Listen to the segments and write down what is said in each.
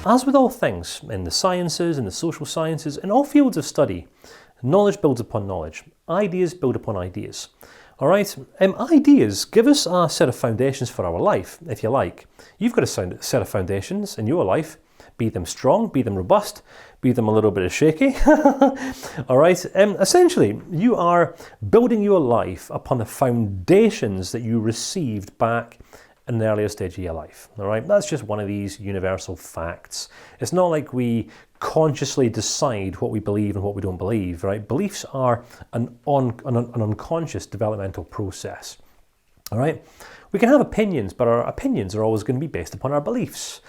As with all things, in the sciences, in the social sciences, in all fields of study, knowledge builds upon knowledge. Ideas build upon ideas. All right, ideas give us a set of foundations for our life, if you like. You've got a set of foundations in your life, be them strong, be them robust, be them a little bit shaky. All right, essentially, you are building your life upon the foundations that you received back in an earlier stage of your life. All right, that's just one of these universal facts. It's not like we consciously decide what we believe and what we don't believe, right? Beliefs are an unconscious developmental process. All right, we can have opinions, but our opinions are always going to be based upon our beliefs.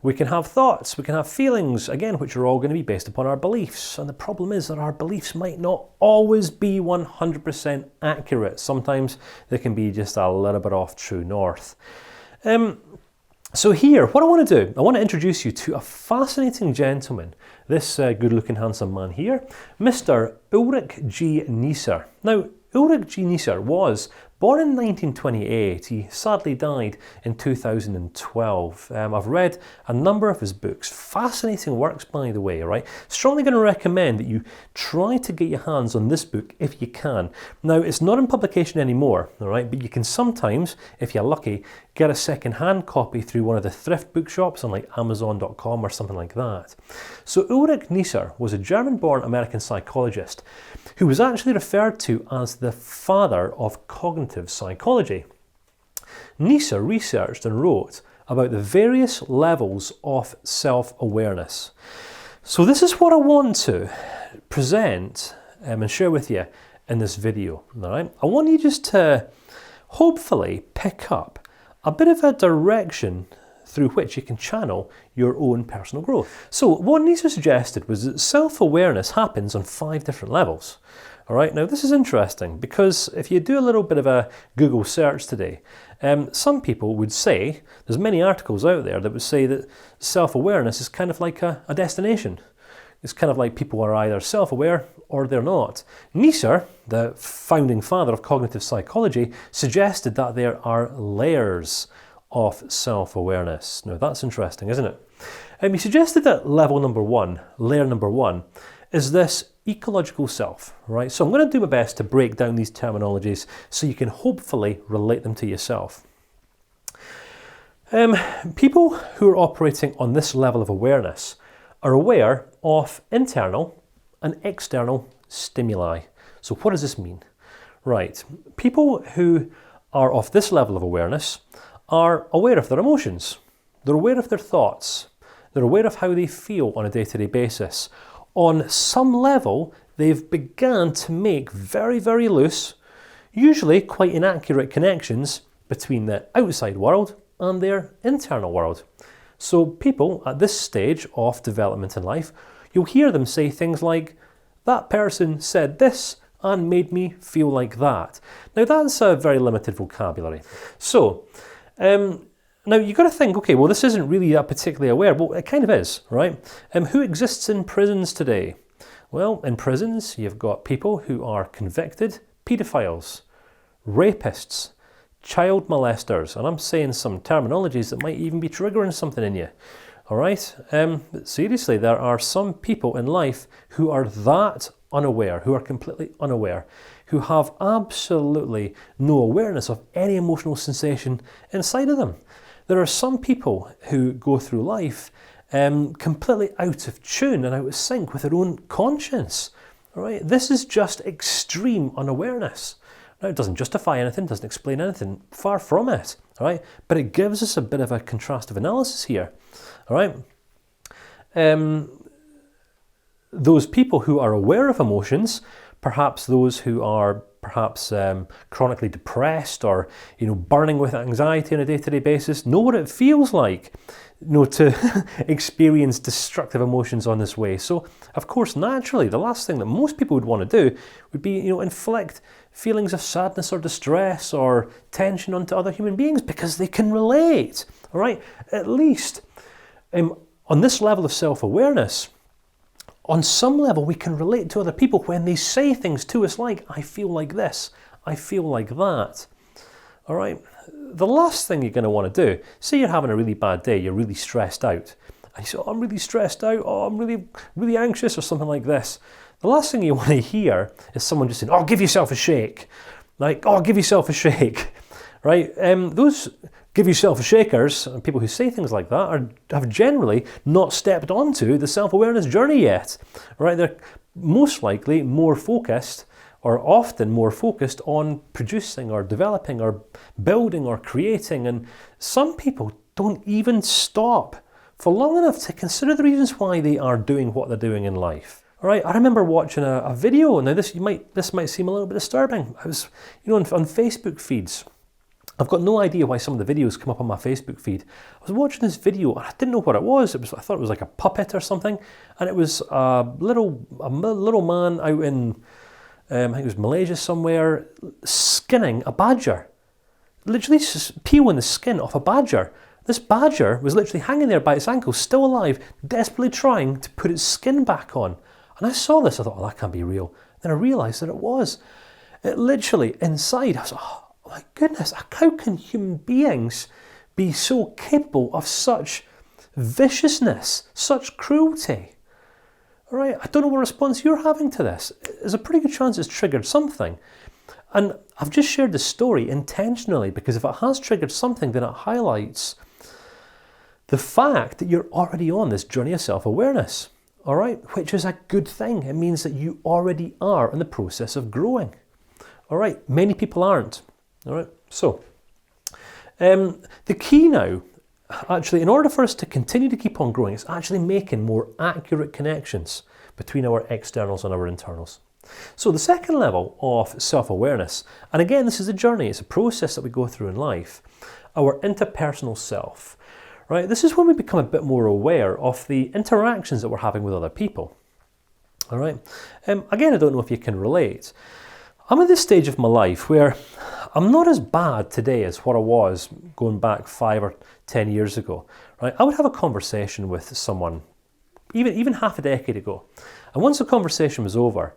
We can have thoughts, we can have feelings, again, which are all going to be based upon our beliefs. And the problem is that our beliefs might not always be 100% accurate. Sometimes they can be just a little bit off true north. So here, what I want to do, I want to introduce you to a fascinating gentleman. This good-looking, handsome man here, Mr. Ulric G. Neisser. Now, Ulric G. Neisser was born in 1928. He sadly died in 2012. I've read a number of his books. Fascinating works, by the way, right? Strongly going to recommend that you try to get your hands on this book if you can. Now, it's not in publication anymore, all right? But you can sometimes, if you're lucky, get a second-hand copy through one of the thrift bookshops on like Amazon.com or something like that. So Ulric Neisser was a German-born American psychologist who was actually referred to as the father of cognitive psychology. Neisser researched and wrote about the various levels of self-awareness. So this is what I want to present and share with you in this video. All right? I want you just to hopefully pick up a bit of a direction through which you can channel your own personal growth. So what Neisser suggested was that self-awareness happens on 5 different levels. All right, now this is interesting because if you do a little bit of a Google search today, some people would say, there's many articles out there that would say that self-awareness is kind of like a destination. It's kind of like people are either self-aware or they're not. Neisser, the founding father of cognitive psychology, suggested that there are layers of self-awareness. Now that's interesting, isn't it? He suggested that layer number one, is this ecological self, right? So I'm going to do my best to break down these terminologies so you can hopefully relate them to yourself. People who are operating on this level of awareness are aware of internal and external stimuli. So what does this mean? Right, people who are of this level of awareness are aware of their emotions, they're aware of their thoughts, they're aware of how they feel on a day-to-day basis. On some level, they've begun to make very, very loose, usually quite inaccurate connections between the outside world and their internal world. So people at this stage of development in life, you'll hear them say things like, that person said this and made me feel like that. Now that's a very limited vocabulary. So, now you've got to think, okay, well this isn't really that particularly aware. Well, it kind of is, right? Who exists in prisons today? Well, in prisons you've got people who are convicted paedophiles, rapists, child molesters, and I'm saying some terminologies that might even be triggering something in you. All right? But seriously, there are some people in life who are that unaware, who are completely unaware, who have absolutely no awareness of any emotional sensation inside of them. There are some people who go through life completely out of tune and out of sync with their own conscience. All right? This is just extreme unawareness. Now, it doesn't justify anything, doesn't explain anything, far from it. All right? But it gives us a bit of a contrastive analysis here. All right? Those people who are aware of emotions, perhaps those who are chronically depressed or burning with anxiety on a day-to-day basis, know what it feels like to experience destructive emotions on this way. So of course naturally the last thing that most people would want to do would be inflict feelings of sadness or distress or tension onto other human beings because they can relate. All right, at least on this level of self-awareness, on some level, we can relate to other people when they say things to us like, I feel like this, I feel like that. All right, the last thing you're going to want to do, say you're having a really bad day, you're really stressed out, and you say, oh, I'm really stressed out, oh, I'm really, really anxious, or something like this, the last thing you want to hear is someone just saying, oh, give yourself a shake. Like, oh, give yourself a shake. Right? Those give yourself a shakers, and people who say things like that, have generally not stepped onto the self-awareness journey yet. Right? They're most likely more focused, or often more focused on producing or developing or building or creating, and some people don't even stop for long enough to consider the reasons why they are doing what they're doing in life. All right, I remember watching a video. Now this might seem a little bit disturbing. I was, on Facebook feeds. I've got no idea why some of the videos come up on my Facebook feed. I was watching this video and I didn't know what it was. I thought it was like a puppet or something, and it was a little man out in I think it was Malaysia somewhere, skinning a badger, literally peeling the skin off a badger. This badger was literally hanging there by its ankles, still alive, desperately trying to put its skin back on. And I saw this, I thought, oh, that can't be real. Then I realised that it was. It literally, inside, I was like, oh my goodness, how can human beings be so capable of such viciousness, such cruelty? All right, I don't know what response you're having to this. There's a pretty good chance it's triggered something. And I've just shared this story intentionally because if it has triggered something, then it highlights the fact that you're already on this journey of self-awareness. All right, which is a good thing. It means that you already are in the process of growing. All right, many people aren't. All right, so the key now, actually, in order for us to continue to keep on growing, is actually making more accurate connections between our externals and our internals. So the second level of self-awareness, and again, this is a journey, it's a process that we go through in life, our interpersonal self. Right? This is when we become a bit more aware of the interactions that we're having with other people. All right. Again, I don't know if you can relate. I'm at this stage of my life where I'm not as bad today as what I was going back 5 or 10 years ago. Right? I would have a conversation with someone, even half a decade ago, and once the conversation was over,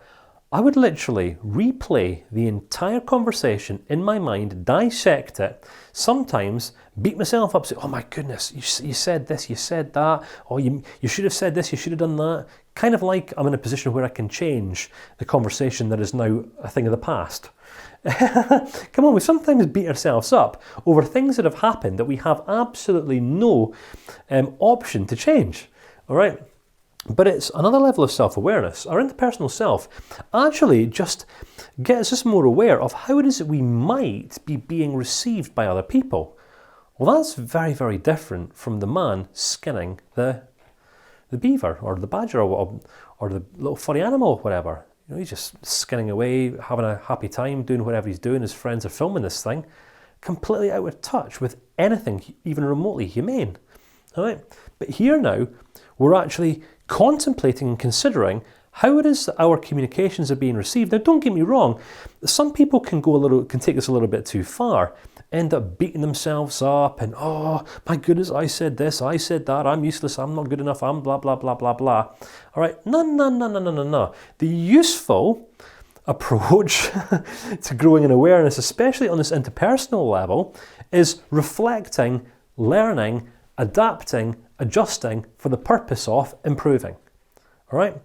I would literally replay the entire conversation in my mind, dissect it, sometimes beat myself up, say, oh my goodness, you said this, you said that, or you should have said this, you should have done that. Kind of like I'm in a position where I can change the conversation that is now a thing of the past. Come on, we sometimes beat ourselves up over things that have happened that we have absolutely no option to change, all right? But it's another level of self-awareness. Our interpersonal self actually just gets us more aware of how it is that we might be being received by other people. Well, that's very, very different from the man skinning the beaver or the badger or the little furry animal or whatever. He's just skinning away, having a happy time, doing whatever he's doing. His friends are filming this thing, completely out of touch with anything even remotely humane. All right? But here now, we're actually contemplating and considering how it is that our communications are being received. Now, don't get me wrong, some people can take this a little bit too far, end up beating themselves up and, oh my goodness, I said this, I said that, I'm useless, I'm not good enough, I'm blah, blah, blah, blah, blah. All right, no. The useful approach to growing in awareness, especially on this interpersonal level, is reflecting, learning, adapting, adjusting for the purpose of improving. All right?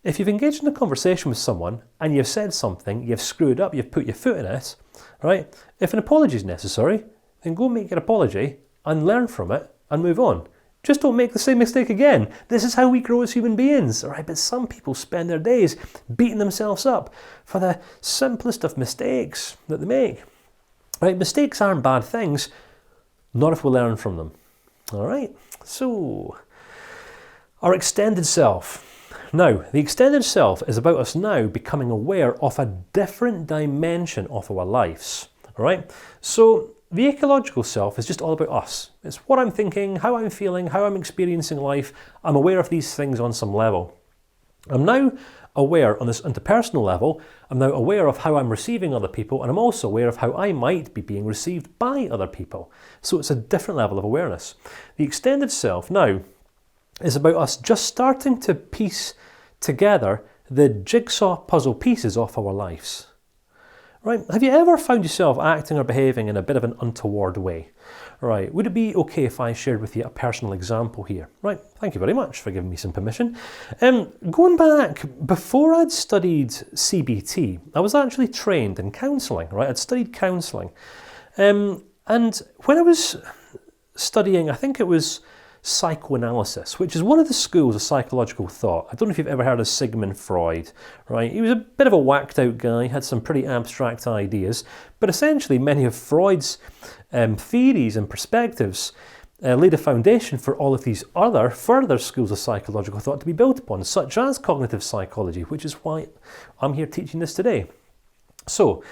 If you've engaged in a conversation with someone and you've said something, you've screwed up, you've put your foot in it, right? If an apology is necessary, then go make your apology and learn from it and move on. Just don't make the same mistake again. This is how we grow as human beings, all right? But some people spend their days beating themselves up for the simplest of mistakes that they make. Right? Mistakes aren't bad things, not if we learn from them. All right, so our extended self. Now, the extended self is about us now becoming aware of a different dimension of our lives. All right, so the ecological self is just all about us. It's what I'm thinking, how I'm feeling, how I'm experiencing life. I'm aware of these things on some level. I'm now aware on this interpersonal level. I'm now aware of how I'm receiving other people, and I'm also aware of how I might be being received by other people. So it's a different level of awareness. The extended self now is about us just starting to piece together the jigsaw puzzle pieces of our lives. Right? Have you ever found yourself acting or behaving in a bit of an untoward way? Right, would it be okay if I shared with you a personal example here? Right, thank you very much for giving me some permission. Going back, before I'd studied CBT, I was actually trained in counselling, right? I'd studied counselling. And when I was studying, I think it was psychoanalysis, which is one of the schools of psychological thought. I don't know if you've ever heard of Sigmund Freud, right? He was a bit of a whacked out guy, had some pretty abstract ideas, but essentially many of Freud's theories and perspectives laid a foundation for all of these other further schools of psychological thought to be built upon, such as cognitive psychology, which is why I'm here teaching this today. So,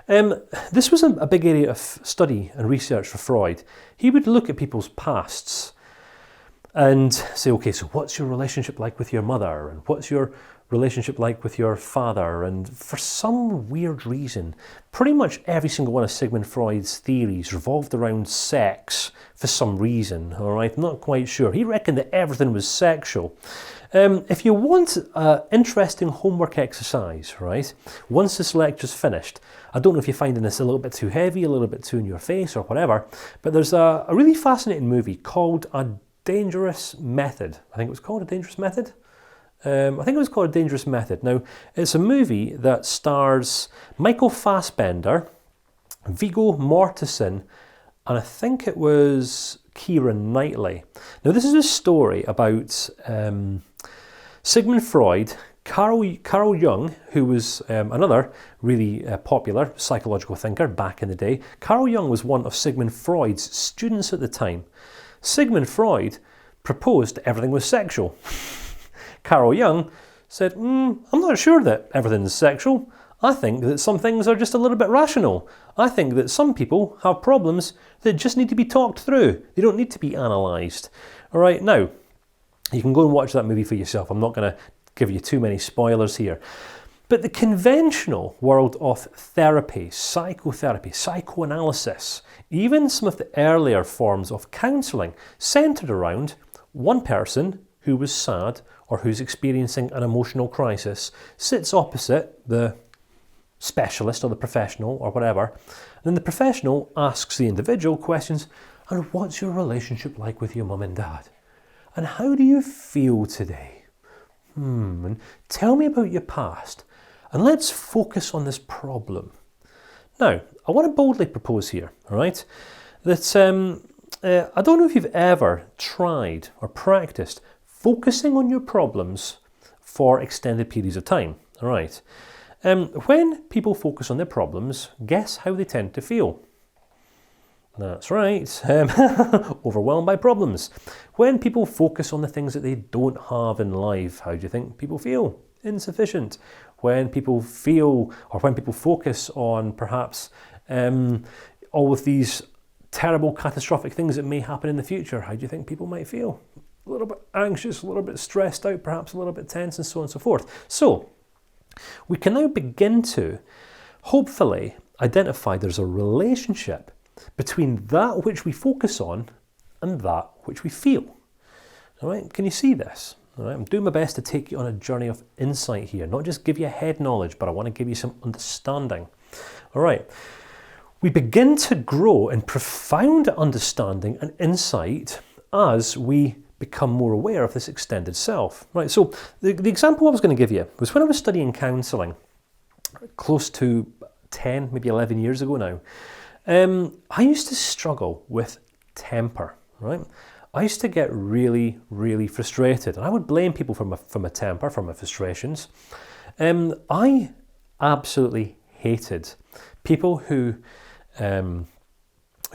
this was a big area of study and research for Freud. He would look at people's pasts and say, okay, so what's your relationship like with your mother? And what's your relationship like with your father? And for some weird reason, pretty much every single one of Sigmund Freud's theories revolved around sex for some reason, all right? I'm not quite sure. He reckoned that everything was sexual. If you want an interesting homework exercise, right, once this lecture's finished, I don't know if you're finding this a little bit too heavy, a little bit too in your face or whatever, but there's a really fascinating movie called A Dangerous Method. I think it was called A Dangerous Method. I think it was called A Dangerous Method. Now, it's a movie that stars Michael Fassbender, Viggo Mortensen, and I think it was Keira Knightley. Now, this is a story about Sigmund Freud, Carl Jung, who was another really popular psychological thinker back in the day. Carl Jung was one of Sigmund Freud's students at the time. Sigmund Freud proposed that everything was sexual. Carl Jung said, I'm not sure that everything is sexual. I think that some things are just a little bit rational. I think that some people have problems that just need to be talked through. They don't need to be analysed. All right, now, you can go and watch that movie for yourself. I'm not going to give you too many spoilers here. But the conventional world of therapy, psychotherapy, psychoanalysis, even some of the earlier forms of counselling centred around one person who was sad or who's experiencing an emotional crisis sits opposite the specialist or the professional or whatever. And then the professional asks the individual questions, and what's your relationship like with your mum and dad? And how do you feel today? And tell me about your past. And let's focus on this problem. Now, I want to boldly propose here, all right, that I don't know if you've ever tried or practiced focusing on your problems for extended periods of time, all right? When people focus on their problems, guess how they tend to feel? That's right, overwhelmed by problems. When people focus on the things that they don't have in life, how do you think people feel? Insufficient. When people feel, or when people focus on perhaps all of these terrible catastrophic things that may happen in the future, how do you think people might feel? A little bit anxious, a little bit stressed out, perhaps a little bit tense, and so on and so forth. So, we can now begin to, hopefully, identify there's a relationship between that which we focus on and that which we feel. All right, can you see this? All right, I'm doing my best to take you on a journey of insight here, not just give you head knowledge, but I want to give you some understanding. All right, we begin to grow in profound understanding and insight as we become more aware of this extended self. Right, so the example I was going to give you was when I was studying counselling, close to 10, maybe 11 years ago now. I used to struggle with temper, right? I used to get really, really frustrated, and I would blame people for my temper, for my frustrations. I absolutely hated people who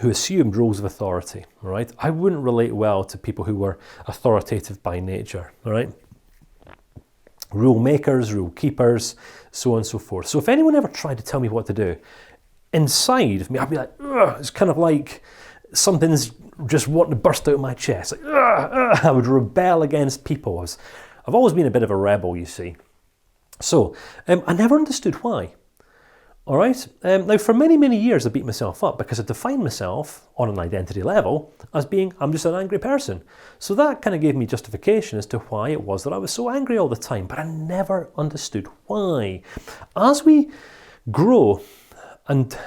assumed roles of authority, right? I wouldn't relate well to people who were authoritative by nature, all right? Rule makers, rule keepers, so on and so forth. So if anyone ever tried to tell me what to do, inside of me, I'd be like, ugh, it's kind of like something's just wanting to burst out of my chest. Like, ugh, ugh. I would rebel against people. I've always been a bit of a rebel, you see. So I never understood why. All right. Now, for many, many years, I beat myself up because I defined myself on an identity level as being, I'm just an angry person. So that kind of gave me justification as to why it was that I was so angry all the time, but I never understood why. As we grow and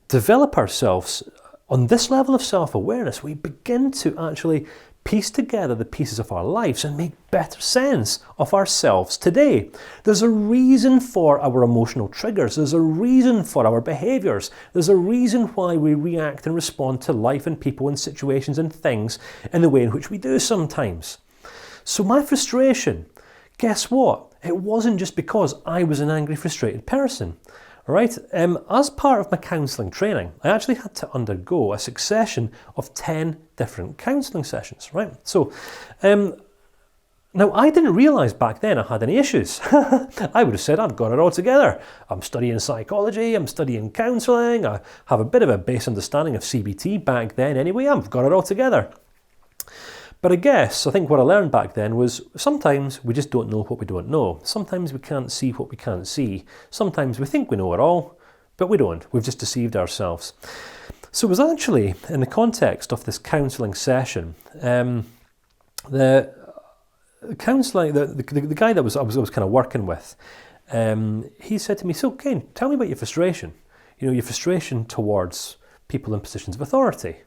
develop ourselves on this level of self-awareness, we begin to actually piece together the pieces of our lives and make better sense of ourselves today. There's a reason for our emotional triggers. There's a reason for our behaviours. There's a reason why we react and respond to life and people and situations and things in the way in which we do sometimes. So my frustration, guess what? It wasn't just because I was an angry, frustrated person. All right, as part of my counselling training, I actually had to undergo a succession of 10 different counselling sessions, right? So, now I didn't realise back then I had any issues. I would have said, I've got it all together. I'm studying psychology, I'm studying counselling, I have a bit of a base understanding of CBT back then anyway, I've got it all together. But I think what I learned back then was sometimes we just don't know what we don't know. Sometimes we can't see what we can't see. Sometimes we think we know it all, but we don't. We've just deceived ourselves. So it was actually in the context of this counselling session, the counselling, the guy that I was kind of working with, he said to me, "So Kane, tell me about your frustration. You know, your frustration towards people in positions of authority."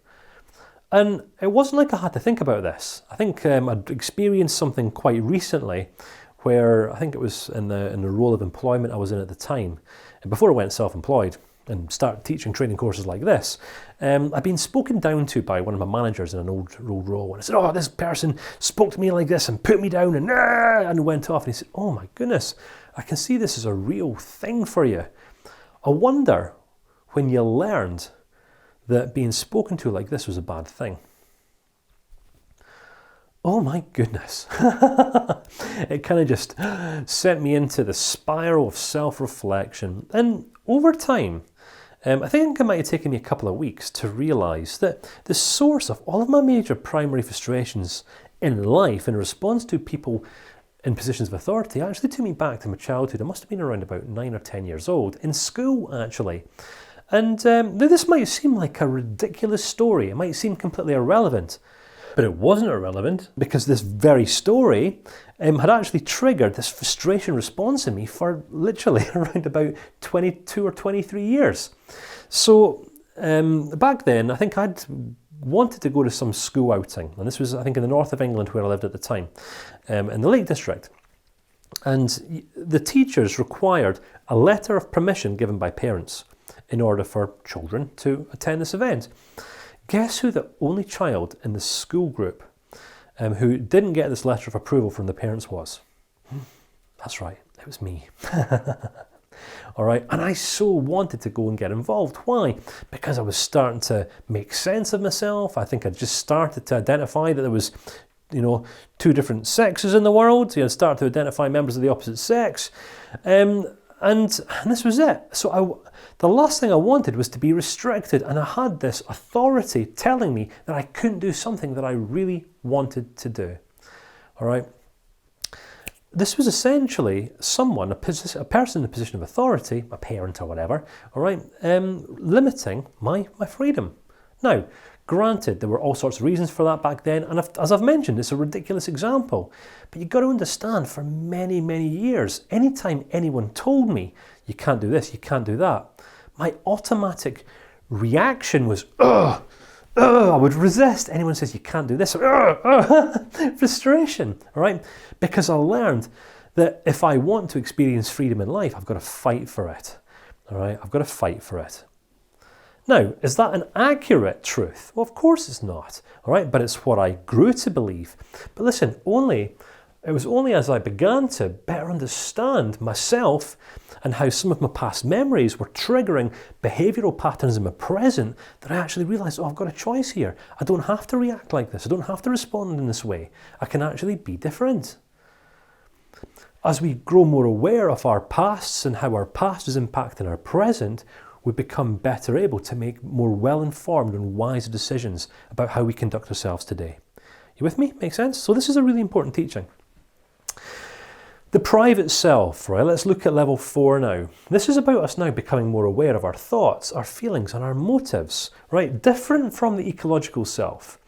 And it wasn't like I had to think about this. I think I'd experienced something quite recently where I think it was in the role of employment I was in at the time. And before I went self-employed and started teaching training courses like this, I'd been spoken down to by one of my managers in an old role. And I said, "Oh, this person spoke to me like this and put me down and went off." And he said, "Oh my goodness, I can see this is a real thing for you. I wonder when you learned that being spoken to like this was a bad thing." Oh my goodness. It kind of just sent me into the spiral of self-reflection. And over time, I think it might have taken me a couple of weeks to realise that the source of all of my major primary frustrations in life in response to people in positions of authority actually took me back to my childhood. I must have been around about 9 or 10 years old, in school actually. And this might seem like a ridiculous story. It might seem completely irrelevant. But it wasn't irrelevant because this very story had actually triggered this frustration response in me for literally around about 22 or 23 years. So back then, I think I'd wanted to go to some school outing. And this was, I think, in the north of England where I lived at the time, in the Lake District. And the teachers required a letter of permission given by parents in order for children to attend this event. Guess who the only child in the school group who didn't get this letter of approval from the parents was? That's right, it was me. All right, and I so wanted to go and get involved. Why? Because I was starting to make sense of myself. I think I just started to identify that there was, two different sexes in the world. I started to identify members of the opposite sex. And this was it. So the last thing I wanted was to be restricted, and I had this authority telling me that I couldn't do something that I really wanted to do. All right. This was essentially someone, a person in a position of authority, a parent or whatever, all right, limiting my freedom. Now, granted, there were all sorts of reasons for that back then, and as I've mentioned, it's a ridiculous example. But you've got to understand, for many, many years, anytime anyone told me, you can't do this, you can't do that, my automatic reaction was, ugh, I would resist. Anyone says you can't do this, frustration, all right? Because I learned that if I want to experience freedom in life, I've got to fight for it, all right? I've got to fight for it. Now, is that an accurate truth? Well, of course it's not, all right? But it's what I grew to believe. But listen, it was only as I began to better understand myself and how some of my past memories were triggering behavioural patterns in my present that I actually realised, I've got a choice here. I don't have to react like this. I don't have to respond in this way. I can actually be different. As we grow more aware of our pasts and how our past is impacting our present, we become better able to make more well-informed and wiser decisions about how we conduct ourselves today. You with me? Make sense? So this is a really important teaching. The private self, right? Let's look at level 4 now. This is about us now becoming more aware of our thoughts, our feelings, and our motives, right? Different from the ecological self.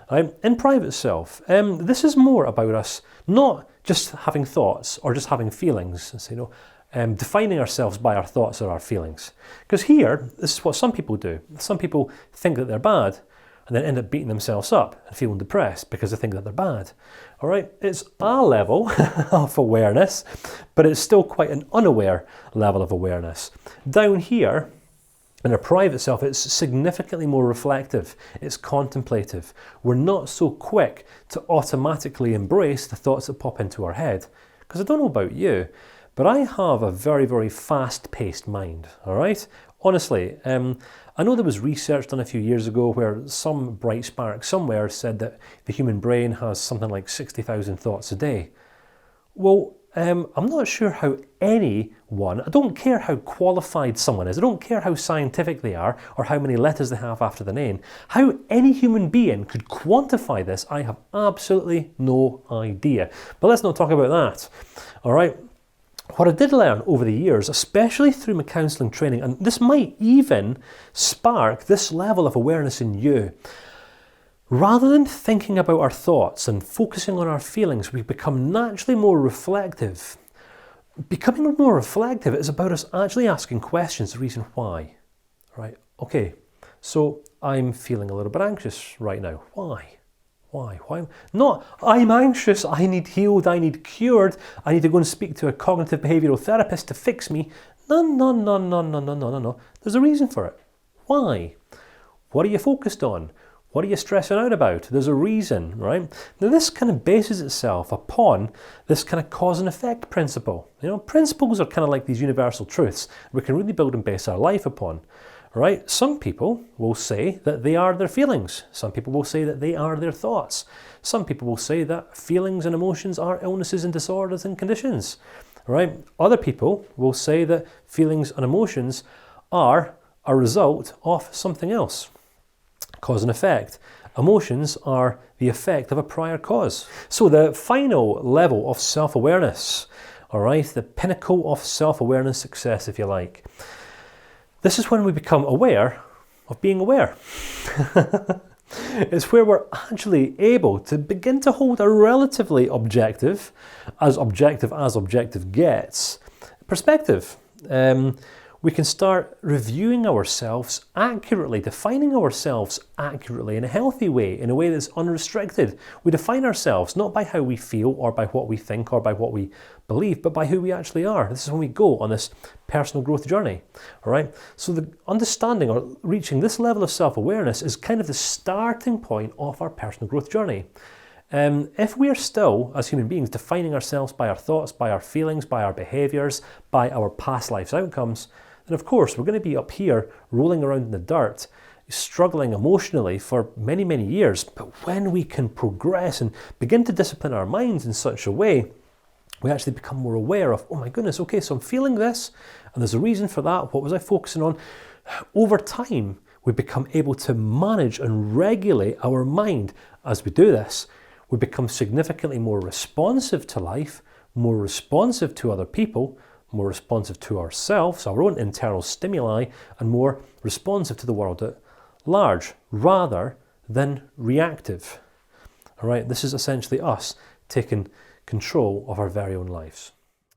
Right? In private self, this is more about us not just having thoughts or just having feelings. So, defining ourselves by our thoughts or our feelings. Because here, this is what some people do. Some people think that they're bad and then end up beating themselves up and feeling depressed because they think that they're bad. All right, it's a level of awareness, but it's still quite an unaware level of awareness. Down here, in our private self, it's significantly more reflective, it's contemplative. We're not so quick to automatically embrace the thoughts that pop into our head. Because I don't know about you, but I have a very, very fast-paced mind, all right? Honestly, I know there was research done a few years ago where some bright spark somewhere said that the human brain has something like 60,000 thoughts a day. Well, I'm not sure how anyone, I don't care how qualified someone is, I don't care how scientific they are or how many letters they have after the name, how any human being could quantify this, I have absolutely no idea. But let's not talk about that, all right? What I did learn over the years, especially through my counselling training, and this might even spark this level of awareness in you, rather than thinking about our thoughts and focusing on our feelings, we become naturally more reflective. Becoming more reflective is about us actually asking questions, the reason why. Right? Okay, so I'm feeling a little bit anxious right now. Why? Why? Not, I'm anxious, I need healed, I need cured, I need to go and speak to a cognitive behavioural therapist to fix me. No. There's a reason for it. Why? What are you focused on? What are you stressing out about? There's a reason, right? Now this kind of bases itself upon this kind of cause and effect principle. You know, principles are kind of like these universal truths we can really build and base our life upon. Right? Some people will say that they are their feelings. Some people will say that they are their thoughts. Some people will say that feelings and emotions are illnesses and disorders and conditions. Right? Other people will say that feelings and emotions are a result of something else. Cause and effect. Emotions are the effect of a prior cause. So the final level of self-awareness, all right, the pinnacle of self-awareness success, if you like. This is when we become aware of being aware. It's where we're actually able to begin to hold a relatively objective as objective gets, perspective. We can start reviewing ourselves accurately, defining ourselves accurately in a healthy way, in a way that's unrestricted. We define ourselves not by how we feel or by what we think or by what we believe, but by who we actually are. This is when we go on this personal growth journey, all right? So the understanding or reaching this level of self-awareness is kind of the starting point of our personal growth journey. If we are still, as human beings, defining ourselves by our thoughts, by our feelings, by our behaviours, by our past life's outcomes, then of course we're going to be up here rolling around in the dirt, struggling emotionally for many, many years. But when we can progress and begin to discipline our minds in such a way, we actually become more aware of, oh my goodness, okay, so I'm feeling this, and there's a reason for that. What was I focusing on? Over time, we become able to manage and regulate our mind. As we do this, we become significantly more responsive to life, more responsive to other people, more responsive to ourselves, our own internal stimuli, and more responsive to the world at large, rather than reactive. All right, this is essentially us taking control of our very own lives.